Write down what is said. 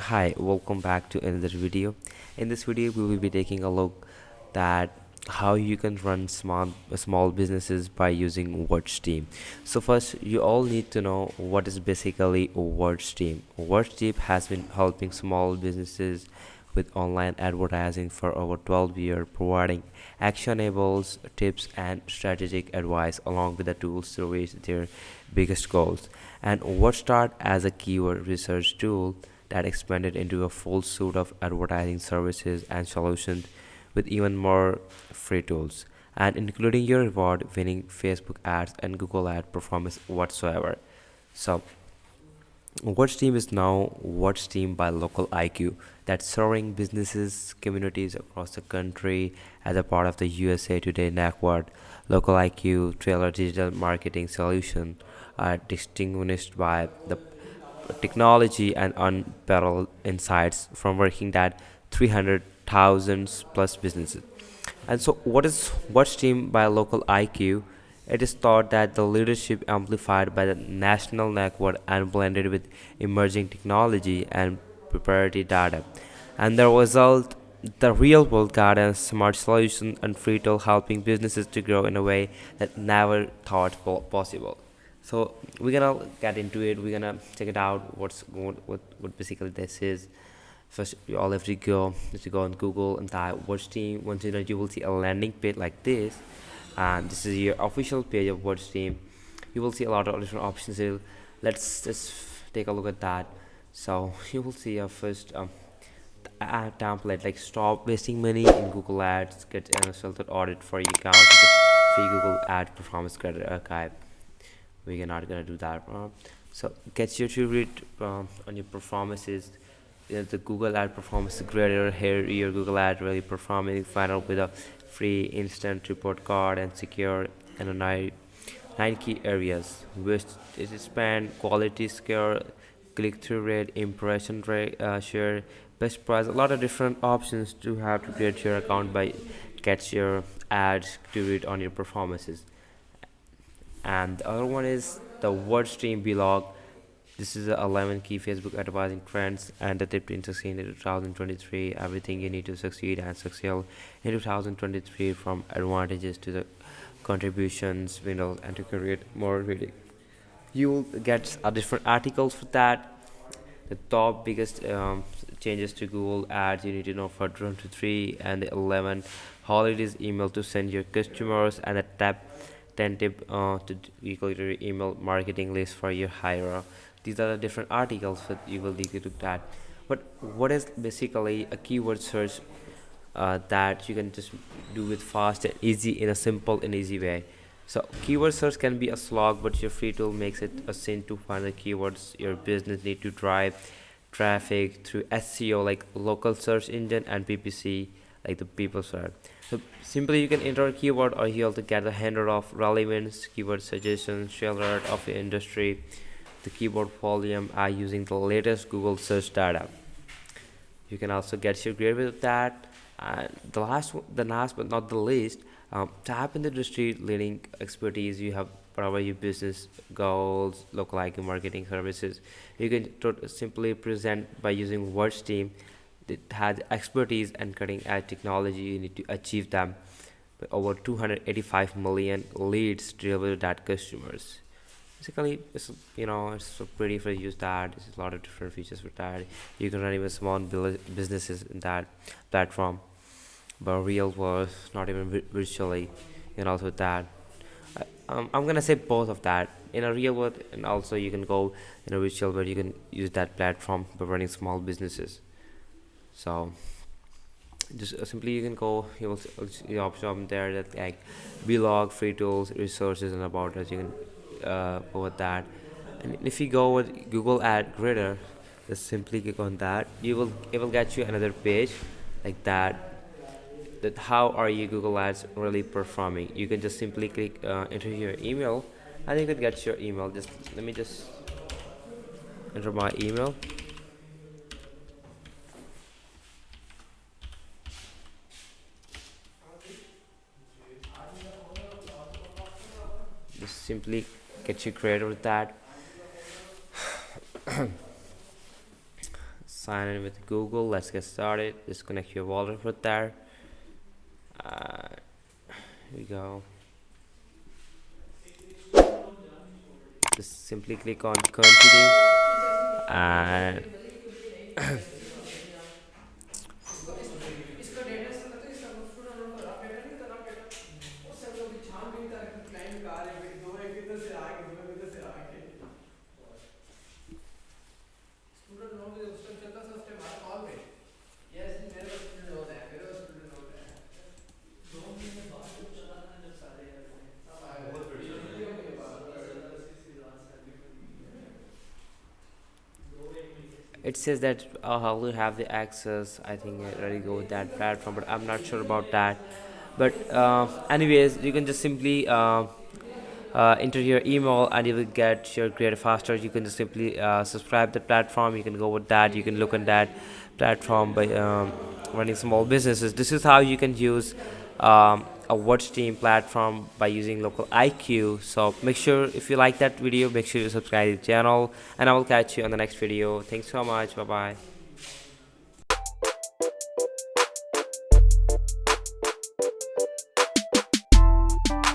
Hi, welcome back to another video. In this video, we will be taking a look at how you can run small businesses by using wordstream. So first, you all need to know what is basically wordstream. Wordstream has been helping small businesses with online advertising for over 12 years, providing actionable tips and strategic advice along with the tools to reach their biggest goals. And what started as a keyword research tool that expanded into a full suite of advertising services and solutions with even more free tools and including your reward winning Facebook ads and Google ad performance whatsoever. So What's Team is now What's Team by Local IQ that's serving businesses communities across the country as a part of the USA Today network. Local IQ trailer digital marketing solution are distinguished by the technology and unparalleled insights from working at 300,000 plus businesses. And so, what's team by local IQ? It is thought that the leadership amplified by the national network and blended with emerging technology and proprietary data. And the result, the real world guidance, smart solution, and free tool helping businesses to grow in a way that never thought possible. So we're gonna get into it. We're gonna check it out. What basically this is. First, you all have to go on Google and type WordStream. Once you know, you will see a landing page like this, and this is your official page of WordStream. You will see a lot of different options here. Let's just take a look at that. So you will see a first ad template like stop wasting money in Google Ads, get an resulted audit for your account, get free Google Ad performance credit archive. We're not gonna do that. So get you to read on your performances. The Google ad performance grader here. Your Google ad really performing. Find out with a free instant report card and secure and a nine key areas which is span quality score, click-through rate, impression rate, share, best price. A lot of different options to have to create your account by get your ads to read on your performances. And the other one is the WordStream blog. This is the 11 key Facebook advertising trends and the tip to succeed in 2023. Everything you need to succeed and succeed in 2023, from advantages to the contributions, windows, and to create more reading. You will get different articles for that. The top biggest changes to Google Ads you need to know for 23, and the 11 holidays email to send your customers, and the tap 10 tip to equal your email marketing list for your hire. These are the different articles that you will need to do that. But what is basically a keyword search that you can just do with fast and easy in a simple and easy way. So keyword search can be a slog, but your free tool makes it a sin to find the keywords your business need to drive traffic through SEO like local search engine and PPC like the people search. So simply you can enter a keyword or here to get the handle of relevance, keyword suggestions, share alert of your industry, the keyboard volume are using the latest Google search data. You can also get your grade with that. And the last but not the least, tap into industry leading expertise you have whatever your business goals, local IQ marketing services. You can simply present by using WordStream that has expertise and cutting edge technology. You need to achieve them with over 285 million leads delivered to that customers. Basically, it's so pretty for you to use that. There's a lot of different features for that. You can run even small businesses in that platform, but real world, not even virtually, and also that. I'm gonna say both of that in a real world, and also you can go in a virtual where you can use that platform for running small businesses. So just simply you can go. You will see the option there that like vlog, free tools, resources, and about us. You can go with that. And if you go with Google Ad Grader, just simply click on that. It will get you another page like that. That how are your Google Ads really performing? You can just simply click enter your email, and you can get your email. Just let me just enter my email. Just simply get you created with that. sign in with Google. Let's get started. Just connect your wallet with there. uh, Here we go. Just simply click on continue, and it says that how will have the access. I think I already go with that platform, but I'm not sure about that. But anyways, you can just simply enter your email and you will get your creator faster. You can just simply subscribe the platform. You can go with that. You can look on that platform by running small businesses. This is how you can use a wordstream platform by using local IQ. So make sure, if you like that video, make sure you subscribe to the channel, and I will catch you on the next video. Thanks so much. Bye bye.